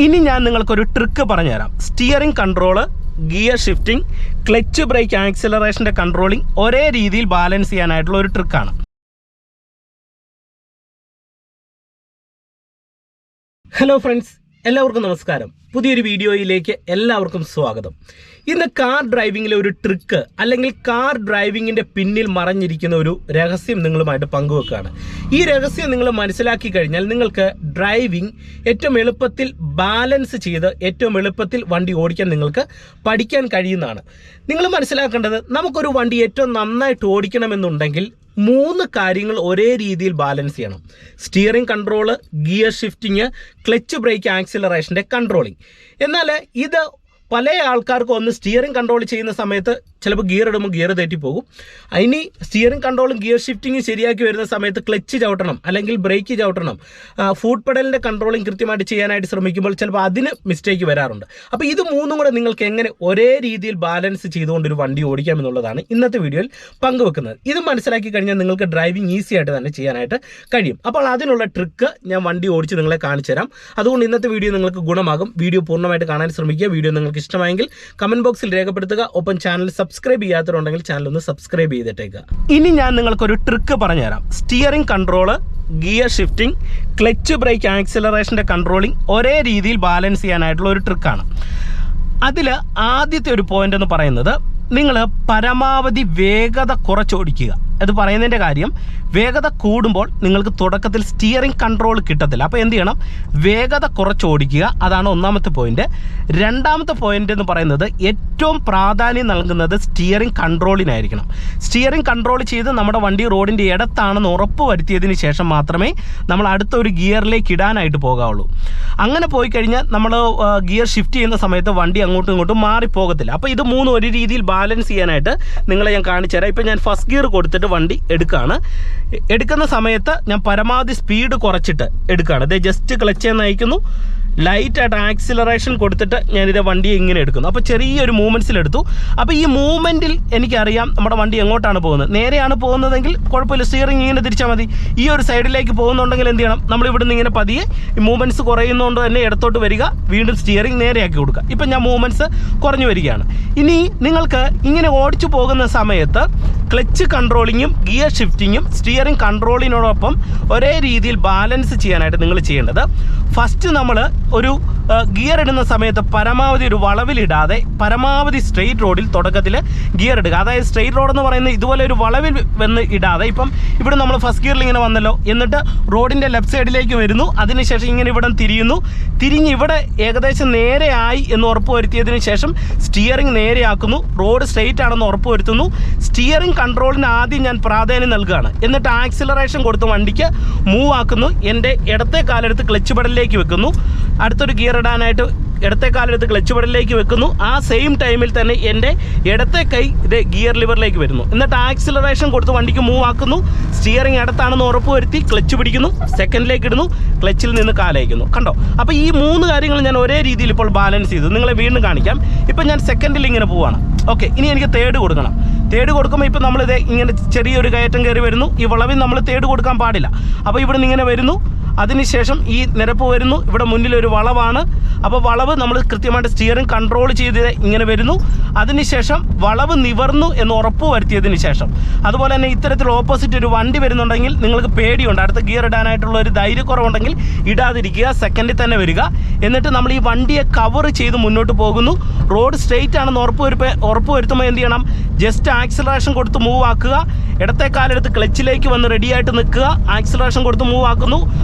ഇനി ഞാൻ നിങ്ങൾക്കൊരു ട്രിക്ക് പറഞ്ഞുതരാം. Steering control, gear shifting, clutch brake, ആക്സിലറേഷൻ്റെ കൺട്രോളിംഗ് ഒരേ രീതിയിൽ ബാലൻസ് ചെയ്യാനായിട്ടുള്ള ഒരു ട്രിക്കാണ്. ഹലോ ഫ്രണ്ട്സ്, എല്ലാവർക്കും നമസ്കാരം. പുതിയൊരു വീഡിയോയിലേക്ക് എല്ലാവർക്കും സ്വാഗതം. ഇന്ന് കാർ ഡ്രൈവിങ്ങിലെ ഒരു ട്രിക്ക് അല്ലെങ്കിൽ കാർ ഡ്രൈവിങ്ങിൻ്റെ പിന്നിൽ മറഞ്ഞിരിക്കുന്ന ഒരു രഹസ്യം നിങ്ങളുമായിട്ട് പങ്കുവെക്കുകയാണ്. ഈ രഹസ്യം നിങ്ങൾ മനസ്സിലാക്കി കഴിഞ്ഞാൽ നിങ്ങൾക്ക് ഡ്രൈവിംഗ് ഏറ്റവും എളുപ്പത്തിൽ ബാലൻസ് ചെയ്ത് ഏറ്റവും എളുപ്പത്തിൽ വണ്ടി ഓടിക്കാൻ നിങ്ങൾക്ക് പഠിക്കാൻ കഴിയുന്നതാണ്. നിങ്ങൾ മനസ്സിലാക്കേണ്ടത്, നമുക്കൊരു വണ്ടി ഏറ്റവും നന്നായിട്ട് ഓടിക്കണമെന്നുണ്ടെങ്കിൽ 3 കാര്യങ്ങൾ ഒരേ രീതിയിൽ ബാലൻസ് ചെയ്യണം. Steering control, gear shifting, clutch brake, ആക്സിലറേഷൻ്റെ കൺട്രോളിങ്. എന്നാൽ ഇത് പല ആൾക്കാർക്കും ഒന്ന് സ്റ്റിയറിംഗ് കൺട്രോൾ ചെയ്യുന്ന സമയത്ത് ചിലപ്പോൾ ഗിയർ ഇടുമ്പോൾ ഗിയർ തെറ്റിപ്പോകും. ഇനി സ്റ്റിയറിംഗ് കൺട്രോളും ഗിയർ ഷിഫ്റ്റിങ്ങും ശരിയാക്കി വരുന്ന സമയത്ത് ക്ലച്ച് ചവിട്ടണം അല്ലെങ്കിൽ ബ്രേക്ക് ചവിട്ടണം. ഫുഡ് പെഡലിൻ്റെ കൺട്രോളിങ് കൃത്യമായിട്ട് ചെയ്യാനായിട്ട് ശ്രമിക്കുമ്പോൾ ചിലപ്പോൾ അതിന് മിസ്റ്റേക്ക് വരാറുണ്ട്. അപ്പോൾ ഇത് 3 കൂടെ നിങ്ങൾക്ക് എങ്ങനെ ഒരേ രീതിയിൽ ബാലൻസ് ചെയ്തുകൊണ്ടൊരു വണ്ടി ഓടിക്കാമെന്നുള്ളതാണ് ഇന്നത്തെ വീഡിയോയിൽ പങ്കുവെക്കുന്നത്. ഇത് മനസ്സിലാക്കി കഴിഞ്ഞാൽ നിങ്ങൾക്ക് ഡ്രൈവിംഗ് ഈസി ആയിട്ട് തന്നെ ചെയ്യാനായിട്ട് കഴിയും. അപ്പോൾ അതിനുള്ള ട്രിക്ക് ഞാൻ വണ്ടി ഓടിച്ച് നിങ്ങളെ കാണിച്ചു തരാം. അതുകൊണ്ട് ഇന്നത്തെ വീഡിയോ നിങ്ങൾക്ക് ഗുണമാകും. വീഡിയോ പൂർണ്ണമായിട്ട് കാണാൻ ശ്രമിക്കുക. വീഡിയോ നിങ്ങൾക്ക് ഇഷ്ടമായെങ്കിൽ കമൻറ്റ് ബോക്സിൽ രേഖപ്പെടുത്തുക. ഒപ്പം ചാനൽ സബ്സ്ക്രൈബ് ചെയ്യാത്തവരുണ്ടെങ്കിൽ ചാനൽ ഒന്ന് സബ്സ്ക്രൈബ് ചെയ്തിട്ടേക്കുക. ഇനി ഞാൻ നിങ്ങൾക്കൊരു ട്രിക്ക് പറഞ്ഞുതരാം. Steering control, gear shifting, clutch brake, ആക്സിലറേഷൻ്റെ കൺട്രോളിംഗ് ഒരേ രീതിയിൽ ബാലൻസ് ചെയ്യാനായിട്ടുള്ള ഒരു ട്രിക്കാണ്. അതിൽ ആദ്യത്തെ ഒരു പോയിന്റ് എന്ന് പറയുന്നത്, നിങ്ങൾ പരമാവധി വേഗത കുറച്ചോടിക്കുക. അത് പറയുന്നതിൻ്റെ കാര്യം, വേഗത കൂടുമ്പോൾ നിങ്ങൾക്ക് തുടക്കത്തിൽ സ്റ്റിയറിംഗ് കൺട്രോൾ കിട്ടത്തില്ല. അപ്പോൾ എന്ത് ചെയ്യണം? വേഗത കുറച്ചോടിക്കുക. അതാണ് ഒന്നാമത്തെ പോയിന്റ്. രണ്ടാമത്തെ പോയിന്റ് എന്ന് പറയുന്നത്, ഏറ്റവും പ്രാധാന്യം നൽകുന്നത് സ്റ്റിയറിംഗ് കൺട്രോളിനായിരിക്കണം. സ്റ്റിയറിംഗ് കൺട്രോൾ ചെയ്ത് നമ്മുടെ വണ്ടി റോഡിൻ്റെ ഇടത്താണെന്ന് ഉറപ്പ് വരുത്തിയതിന് ശേഷം മാത്രമേ നമ്മൾ അടുത്ത ഒരു ഗിയറിലേക്ക് ഇടാനായിട്ട് പോകാവുള്ളൂ. അങ്ങനെ പോയി കഴിഞ്ഞാൽ നമ്മൾ ഗിയർ ഷിഫ്റ്റ് ചെയ്യുന്ന സമയത്ത് വണ്ടി അങ്ങോട്ടും ഇങ്ങോട്ടും മാറിപ്പോകത്തില്ല. അപ്പോൾ ഇത് 3 ഒരു രീതിയിൽ ബാലൻസ് ചെയ്യാനായിട്ട് നിങ്ങളെ ഞാൻ കാണിച്ചു തരാം. ഇപ്പോൾ ഞാൻ ഫസ്റ്റ് ഗിയർ കൊടുത്തിട്ട് വണ്ടി എടുക്കുകയാണ്. എടുക്കുന്ന സമയത്ത് ഞാൻ പരമാവധി സ്പീഡ് കുറച്ചിട്ട് എടുക്കുകയാണ്. ഇത് ജസ്റ്റ് ക്ലച്ച് നയിക്കുന്നു, ലൈറ്റായിട്ട് ആക്സിലറേഷൻ കൊടുത്തിട്ട് ഞാനിത് വണ്ടിയെ ഇങ്ങനെ എടുക്കുന്നു. അപ്പോൾ ചെറിയൊരു മൂവ്മെൻറ്റ്സിലെടുത്തു. അപ്പോൾ ഈ മൂവ്മെൻറ്റിൽ എനിക്കറിയാം നമ്മുടെ വണ്ടി എങ്ങോട്ടാണ് പോകുന്നത്. നേരെയാണ് പോകുന്നതെങ്കിൽ കുഴപ്പമില്ല, സ്റ്റിയറിംഗ് ഇങ്ങനെ തിരിച്ചാൽ മതി. ഈ ഒരു സൈഡിലേക്ക് പോകുന്നുണ്ടെങ്കിൽ എന്ത് ചെയ്യണം? നമ്മൾ ഇവിടുന്ന് ഇങ്ങനെ പതിയെ ഈ മൂവ്മെൻറ്റ്സ് കുറയുന്നതുകൊണ്ട് തന്നെ ഇടത്തോട്ട് വരിക, വീണ്ടും സ്റ്റിയറിംഗ് നേരെയാക്കി കൊടുക്കുക. ഇപ്പം ഞാൻ മൂവ്മെൻറ്റ്സ് കുറഞ്ഞു വരികയാണ്. ഇനി നിങ്ങൾക്ക് ഇങ്ങനെ ഓടിച്ചു പോകുന്ന സമയത്ത് ക്ലച്ച് കൺട്രോളിങ്ങും ഗിയർ ഷിഫ്റ്റിങ്ങും സ്റ്റിയറിംഗ് കൺട്രോളിനോടൊപ്പം ഒരേ രീതിയിൽ ബാലൻസ് ചെയ്യാനായിട്ട് നിങ്ങൾ ചെയ്യേണ്ടത്, ഫസ്റ്റ് നമ്മൾ ഒരു ഗിയർ ഇടുന്ന സമയത്ത് പരമാവധി ഒരു വളവിലിടാതെ പരമാവധി സ്ട്രെയിറ്റ് റോഡിൽ തുടക്കത്തിൽ ഗിയർ ഇടുക. അതായത് സ്ട്രെയിറ്റ് റോഡ് എന്ന് പറയുന്നത് ഇതുപോലെ ഒരു വളവിൽ വന്ന് ഇടാതെ, ഇപ്പം ഇവിടെ നമ്മൾ ഫസ്റ്റ് ഗിയറിൽ ഇങ്ങനെ വന്നല്ലോ, എന്നിട്ട് റോഡിൻ്റെ ലെഫ്റ്റ് സൈഡിലേക്ക് വരുന്നു, അതിനുശേഷം ഇങ്ങനെ ഇവിടെ തിരിഞ്ഞ് ഇവിടെ ഏകദേശം നേരെയായി എന്ന് ഉറപ്പ് വരുത്തിയതിന് ശേഷം സ്റ്റിയറിംഗ് നേരെയാക്കുന്നു, റോഡ് സ്ട്രെയിറ്റ് ആണെന്ന് ഉറപ്പ് വരുത്തുന്നു. സ്റ്റിയറിംഗ് കൺട്രോളിന് ആദ്യം ഞാൻ പ്രാധാന്യം നൽകുകയാണ്. എന്നിട്ട് ആക്സിലറേഷൻ കൊടുത്ത് വണ്ടിക്ക് മൂവ് ആക്കുന്നു. എൻ്റെ ഇടത്തെ കാലെടുത്ത് ക്ലച്ച് പെഡലിലേക്ക് വെക്കുന്നു. അടുത്തൊരു ഗിയർ ഇടാനായിട്ട് ഇടത്തെ കാലെടുത്ത് ക്ലച്ച് പെഡലിലേക്ക് വെക്കുന്നു. ആ സെയിം ടൈമിൽ തന്നെ എൻ്റെ ഇടത്തെ കൈ ഇത് ഗിയർ ലിവറിലേക്ക് വരുന്നു. എന്നിട്ട് ആക്സിലറേഷൻ കൊടുത്ത് വണ്ടിക്ക് മൂവ് ആക്കുന്നു. സ്റ്റിയറിംഗ് അടുത്താണെന്ന് ഉറപ്പ് വരുത്തി ക്ലച്ച് പിടിക്കുന്നു, സെക്കൻഡിലേക്ക് ഇടുന്നു, ക്ലച്ചിൽ നിന്ന് കാലയക്കുന്നു. കണ്ടോ? അപ്പോൾ ഈ 3 കാര്യങ്ങൾ ഞാൻ ഒരേ രീതിയിൽ ഇപ്പോൾ ബാലൻസ് ചെയ്തു. നിങ്ങളെ വീണ്ടും കാണിക്കാം. ഇപ്പം ഞാൻ സെക്കൻഡിൽ ഇങ്ങനെ പോവുകയാണ്. ഓക്കെ, ഇനി എനിക്ക് തേർഡ് കൊടുക്കണം. തേർഡ് കൊടുക്കുമ്പോൾ ഇപ്പോൾ നമ്മളിത് ഇങ്ങനെ ചെറിയൊരു കയറ്റം കയറി വരുന്നു. ഈ വളവിൽ നമ്മൾ തേർഡ് കൊടുക്കാൻ പാടില്ല. അപ്പോൾ ഇവിടെ നിന്ന് ഇങ്ങനെ വരുന്നു, അതിനുശേഷം ഈ നിരപ്പ് വരുന്നു, ഇവിടെ മുന്നിലൊരു വളവാണ്. അപ്പോൾ വളവ് നമ്മൾ കൃത്യമായിട്ട് സ്റ്റിയറിംഗ് കൺട്രോൾ ചെയ്ത് ഇങ്ങനെ വരുന്നു. അതിനുശേഷം വളവ് നിവർന്നു എന്ന് ഉറപ്പ് വരുത്തിയതിന് ശേഷം, അതുപോലെ തന്നെ ഇത്തരത്തിൽ ഓപ്പോസിറ്റ് ഒരു വണ്ടി വരുന്നുണ്ടെങ്കിൽ നിങ്ങൾക്ക് പേടിയുണ്ട്, അടുത്ത ഗിയർ ഇടാനായിട്ടുള്ള ഒരു ധൈര്യക്കുറവുണ്ടെങ്കിൽ ഇടാതിരിക്കുക, സെക്കൻഡിൽ തന്നെ വരിക. എന്നിട്ട് നമ്മൾ ഈ വണ്ടിയെ കവർ ചെയ്ത് മുന്നോട്ട് പോകുന്നു. റോഡ് സ്ട്രെയിറ്റ് ആണെന്ന് ഉറപ്പ് വരുത്തുമ്പോൾ എന്ത് ചെയ്യണം? ജസ്റ്റ് ആക്സിലറേഷൻ കൊടുത്ത് മൂവ് ആക്കുക. ഇടത്തെ കാലെടുത്ത് ക്ലച്ചിലേക്ക് വന്ന് റെഡിയായിട്ട് നിൽക്കുക. ആക്സിലറേഷൻ കൊടുത്ത് മൂവ് ആക്കുന്നു.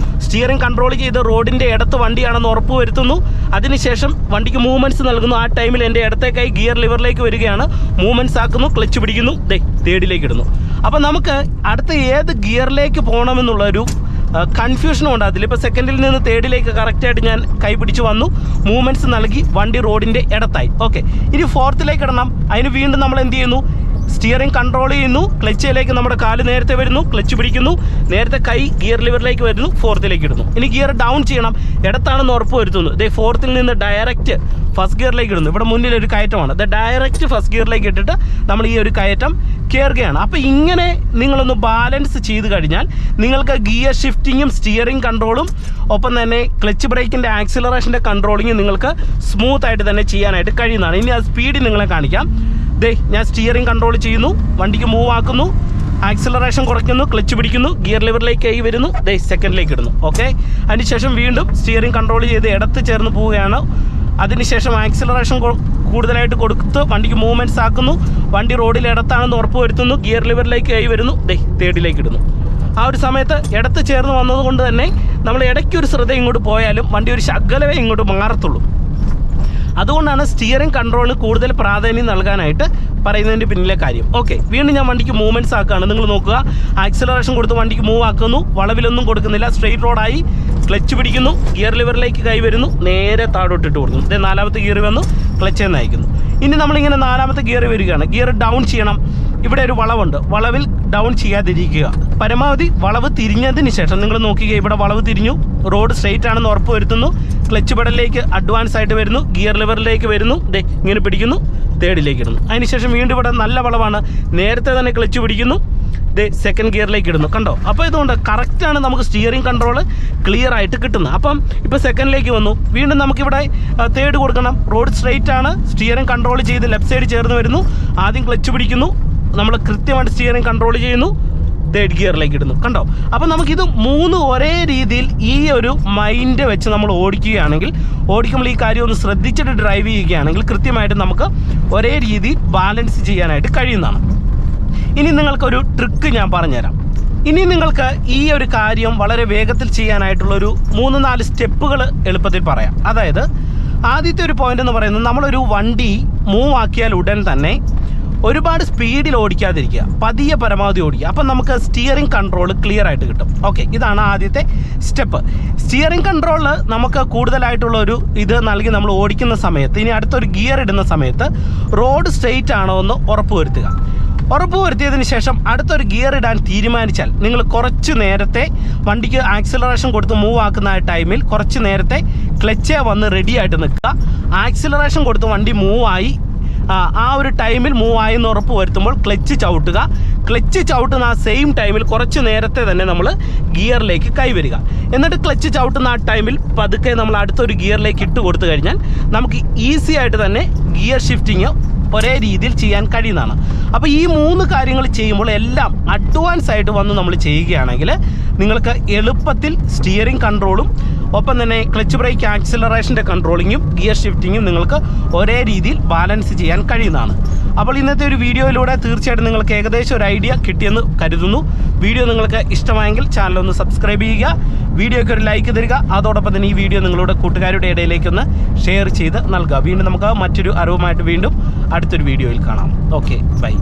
സ്റ്റിയറിംഗ് കൺട്രോൾ ചെയ്ത് റോഡിൻ്റെ ഇടത്ത് വണ്ടിയാണെന്ന് ഉറപ്പ് വരുത്തുന്നു. അതിനുശേഷം വണ്ടിക്ക് മൂവ്മെൻറ്റ്സ് നൽകുന്നു. ആ ടൈമിൽ എൻ്റെ ഇടത്തെ കൈ ഗിയർ ലിവറിലേക്ക് വരികയാണ്, മൂവ്മെൻറ്റ്സ് ആക്കുന്നു, ക്ലച്ച് പിടിക്കുന്നു, തേർഡിലേക്ക് ഇടുന്നു. അപ്പോൾ നമുക്ക് അടുത്ത ഏത് ഗിയറിലേക്ക് പോകണമെന്നുള്ളൊരു കൺഫ്യൂഷനും ഉണ്ട് അതിൽ. ഇപ്പോൾ സെക്കൻഡിൽ നിന്ന് തേർഡിലേക്ക് കറക്റ്റായിട്ട് ഞാൻ കൈ പിടിച്ച് വന്നു, മൂവ്മെൻറ്റ്സ് നൽകി, വണ്ടി റോഡിൻ്റെ ഇടത്തായി. ഓക്കെ, ഇനി ഫോർത്തിലേക്ക് ഇടണം. അതിന് വീണ്ടും നമ്മൾ എന്ത് ചെയ്യുന്നു? സ്റ്റിയറിംഗ് കൺട്രോൾ ചെയ്യുന്നു, ക്ലച്ചിലേക്ക് നമ്മുടെ കാല് നേരത്തെ വരുന്നു, ക്ലച്ച് പിടിക്കുന്നു, നേരത്തെ കൈ ഗിയർ ലിവറിലേക്ക് വരുന്നു, ഫോർത്തിലേക്ക് ഇടുന്നു. ഇനി ഗിയർ ഡൗൺ ചെയ്യണം, ഇടത്താണെന്ന് ഉറപ്പ് വരുത്തുന്നു. ഫോർത്തിൽ നിന്ന് ഡയറക്റ്റ് ഫസ്റ്റ് ഗിയറിലേക്ക് ഇടുന്നു. ഇവിടെ മുന്നിലൊരു കയറ്റമാണ്, ഇത് ഡയറക്റ്റ് ഫസ്റ്റ് ഗിയറിലേക്ക് ഇട്ടിട്ട് നമ്മൾ ഈ ഒരു കയറ്റം കയറുകയാണ്. അപ്പോൾ ഇങ്ങനെ നിങ്ങളൊന്ന് ബാലൻസ് ചെയ്ത് കഴിഞ്ഞാൽ നിങ്ങൾക്ക് ഗിയർ ഷിഫ്റ്റിങ്ങും സ്റ്റിയറിംഗ് കൺട്രോളും ഒപ്പം തന്നെ ക്ലച്ച് ബ്രേക്കിൻ്റെ ആക്സിലറേഷൻ്റെ കൺട്രോളിങ്ങും നിങ്ങൾക്ക് സ്മൂത്തായിട്ട് തന്നെ ചെയ്യാനായിട്ട് കഴിയുന്നതാണ്. ഇനി ആ സ്പീഡ് നിങ്ങളെ കാണിക്കാം. ദേ ഞാൻ സ്റ്റിയറിംഗ് കൺട്രോൾ ചെയ്യുന്നു, വണ്ടിക്ക് മൂവ് ആക്കുന്നു, ആക്സിലറേഷൻ കുറയ്ക്കുന്നു, ക്ലച്ച് പിടിക്കുന്നു, ഗിയർ ലിവറിലേക്ക് കൈ വരുന്നു, ദേ സെക്കൻഡിലേക്ക് ഇടുന്നു. ഓക്കെ, അതിനുശേഷം വീണ്ടും സ്റ്റിയറിംഗ് കൺട്രോൾ ചെയ്ത് ഇടത്ത് ചേർന്ന് പോവുകയാണ്. അതിനുശേഷം ആക്സിലറേഷൻ കൂടുതലായിട്ട് കൊടുത്ത് വണ്ടിക്ക് മൂവ്മെൻറ്റ്സ് ആക്കുന്നു, വണ്ടി റോഡിൽ ഇടത്താണെന്ന് ഉറപ്പ് വരുത്തുന്നു, ഗിയർ ലിവറിലേക്ക് കൈ വരുന്നു, ദേ തേർഡിലേക്ക് ഇടുന്നു. ആ ഒരു സമയത്ത് ഇടത്ത് ചേർന്ന് വന്നതുകൊണ്ട് തന്നെ നമ്മൾ ഇടയ്ക്കൊരു ശ്രദ്ധ ഇങ്ങോട്ട് പോയാലും വണ്ടി ഒരു ശകലമേ ഇങ്ങോട്ട് മാറത്തുള്ളൂ. അതുകൊണ്ടാണ് സ്റ്റിയറിംഗ് കൺട്രോളിന് കൂടുതൽ പ്രാധാന്യം നൽകാനായിട്ട് പറയുന്നതിൻ്റെ പിന്നിലെ കാര്യം. ഓക്കെ, വീണ്ടും ഞാൻ വണ്ടിക്ക് മൂവ്മെൻറ്റ്സ് ആക്കുകയാണ്. നിങ്ങൾ നോക്കുക, ആക്സിലറേഷൻ കൊടുത്ത് വണ്ടിക്ക് മൂവ് ആക്കുന്നു, വളവിലൊന്നും കൊടുക്കുന്നില്ല, സ്ട്രെയിറ്റ് റോഡായി, ക്ലച്ച് പിടിക്കുന്നു, ഗിയർ ലിവറിലേക്ക് കൈ വരുന്നു, നേരെ താഴോട്ടിട്ട് കൊടുക്കുന്നു. ഇത് 4ാമത്തെ ഗിയർ വന്നു, ക്ലച്ച് നയിക്കുന്നു. ഇനി നമ്മളിങ്ങനെ 4ാമത്തെ ഗിയർ വരികയാണ്. ഗിയർ ഡൗൺ ചെയ്യണം. ഇവിടെ ഒരു വളവുണ്ട്, വളവിൽ ഡൗൺ ചെയ്യാതിരിക്കുക. പരമാവധി വളവ് തിരിഞ്ഞതിന് ശേഷം നിങ്ങൾ നോക്കുക, ഇവിടെ വളവ് തിരിഞ്ഞു, റോഡ് സ്ട്രെയിറ്റ് ആണെന്ന് ഉറപ്പ് വരുത്തുന്നു, ക്ലച്ച് പെഡലിലേക്ക് അഡ്വാൻസ് ആയിട്ട് വരുന്നു, ഗിയർ ലിവറിലേക്ക് വരുന്നു, ദേ ഇങ്ങനെ പിടിക്കുന്നു, തേർഡിലേക്ക് ഇടുന്നു. അതിനുശേഷം വീണ്ടും ഇവിടെ നല്ല വളവാണ്, നേരത്തെ തന്നെ ക്ലച്ച് പിടിക്കുന്നു, ദേ സെക്കൻഡ് ഗിയറിലേക്ക് ഇടുന്നു. കണ്ടോ? അപ്പോൾ ഇതുകൊണ്ട് കറക്റ്റാണ് നമുക്ക് സ്റ്റിയറിംഗ് കൺട്രോൾ ക്ലിയർ ആയിട്ട് കിട്ടുന്നത്. അപ്പം ഇപ്പോൾ സെക്കൻഡിലേക്ക് വന്നു, വീണ്ടും നമുക്കിവിടെ തേർഡ് കൊടുക്കണം. റോഡ് സ്ട്രെയിറ്റ് ആണ്, സ്റ്റിയറിംഗ് കൺട്രോൾ ചെയ്ത് ലെഫ്റ്റ് സൈഡ് ചേർന്ന് വരുന്നു, ആദ്യം ക്ലച്ച് പിടിക്കുന്നു, നമ്മൾ കൃത്യമായിട്ട് സ്റ്റിയറിംഗ് കൺട്രോൾ ചെയ്യുന്നു, തേർഡ് ഗിയറിലേക്ക് ഇടുന്നു. കണ്ടോ? അപ്പോൾ നമുക്കിത് 3 ഒരേ രീതിയിൽ ഈ ഒരു മൈൻഡ് വെച്ച് നമ്മൾ ഓടിക്കുമ്പോൾ ഈ കാര്യം ഒന്ന് ശ്രദ്ധിച്ചിട്ട് ഡ്രൈവ് ചെയ്യുകയാണെങ്കിൽ കൃത്യമായിട്ട് നമുക്ക് ഒരേ രീതിയിൽ ബാലൻസ് ചെയ്യാനായിട്ട് കഴിയുന്നതാണ്. ഇനി നിങ്ങൾക്കൊരു ട്രിക്ക് ഞാൻ പറഞ്ഞുതരാം. ഇനി നിങ്ങൾക്ക് ഈ ഒരു കാര്യം വളരെ വേഗത്തിൽ ചെയ്യാനായിട്ടുള്ളൊരു 3-4 സ്റ്റെപ്പുകൾ എളുപ്പത്തിൽ പറയാം. അതായത് ആദ്യത്തെ ഒരു പോയിന്റ് എന്ന് പറയുന്നത്, നമ്മളൊരു വണ്ടി മൂവ് ആക്കിയാൽ ഉടൻ തന്നെ ഒരുപാട് സ്പീഡിൽ ഓടിക്കാതിരിക്കുക, പതിയെ പരമാവധി ഓടിക്കുക. അപ്പം നമുക്ക് സ്റ്റിയറിംഗ് കൺട്രോൾ ക്ലിയർ ആയിട്ട് കിട്ടും. ഓക്കെ, ഇതാണ് ആദ്യത്തെ സ്റ്റെപ്പ്. സ്റ്റിയറിംഗ് കൺട്രോളിൽ നമുക്ക് കൂടുതലായിട്ടുള്ള ഒരു ഇത് നൽകി നമ്മൾ ഓടിക്കുന്ന സമയത്ത്, ഇനി അടുത്തൊരു ഗിയർ ഇടുന്ന സമയത്ത് റോഡ് സ്ട്രെയിറ്റ് ആണോ എന്ന് ഉറപ്പ് വരുത്തിയതിന് ശേഷം അടുത്തൊരു ഗിയർ ഇടാൻ തീരുമാനിച്ചാൽ നിങ്ങൾ കുറച്ച് നേരത്തെ വണ്ടിക്ക് ആക്സിലറേഷൻ കൊടുത്ത് മൂവ് ആക്കുന്ന ആ ടൈമിൽ കുറച്ച് നേരത്തെ ക്ലച്ചേ വന്ന് റെഡി ആയിട്ട് നിൽക്കുക. ആക്സിലറേഷൻ കൊടുത്ത് വണ്ടി മൂവായി ആ ഒരു ടൈമിൽ മൂവ് ആയെന്ന് ഉറപ്പ് വരുത്തുമ്പോൾ ക്ലച്ച് ചവിട്ടുന്ന ആ സെയിം ടൈമിൽ കുറച്ച് നേരത്തെ തന്നെ നമ്മൾ ഗിയറിലേക്ക് കൈവരിക. എന്നിട്ട് ക്ലച്ച് ചവിട്ടുന്ന ആ ടൈമിൽ പതുക്കെ നമ്മൾ അടുത്തൊരു ഗിയറിലേക്ക് ഇട്ട് കൊടുത്തു കഴിഞ്ഞാൽ നമുക്ക് ഈസി ആയിട്ട് തന്നെ ഗിയർ ഷിഫ്റ്റിങ് ഒരേ രീതിയിൽ ചെയ്യാൻ കഴിയുന്നതാണ്. അപ്പോൾ ഈ 3 കാര്യങ്ങൾ ചെയ്യുമ്പോൾ എല്ലാം അഡ്വാൻസ് ആയിട്ട് വന്ന് നമ്മൾ ചെയ്യുകയാണെങ്കിൽ നിങ്ങൾക്ക് എളുപ്പത്തിൽ സ്റ്റിയറിംഗ് കൺട്രോളും ഒപ്പം തന്നെ ക്ലച്ച് ബ്രേക്ക് ആക്സിലറേഷൻ്റെ കൺട്രോളിങ്ങും ഗിയർ ഷിഫ്റ്റിങ്ങും നിങ്ങൾക്ക് ഒരേ രീതിയിൽ ബാലൻസ് ചെയ്യാൻ കഴിയുന്നതാണ്. അപ്പോൾ ഇന്നത്തെ ഒരു വീഡിയോയിലൂടെ തീർച്ചയായിട്ടും നിങ്ങൾക്ക് ഏകദേശം ഒരു ഐഡിയ കിട്ടിയെന്ന് കരുതുന്നു. വീഡിയോ നിങ്ങൾക്ക് ഇഷ്ടമായെങ്കിൽ ചാനലൊന്ന് സബ്സ്ക്രൈബ് ചെയ്യുക, വീഡിയോയ്ക്ക് ഒരു ലൈക്ക് തരിക, അതോടൊപ്പം തന്നെ ഈ വീഡിയോ നിങ്ങളുടെ കൂട്ടുകാരുടെ ഇടയിലേക്കൊന്ന് ഷെയർ ചെയ്ത് നൽകുക. വീണ്ടും നമുക്ക് മറ്റൊരു അറിവുമായിട്ട് വീണ്ടും അടുത്തൊരു വീഡിയോയിൽ കാണാം. Okay, by.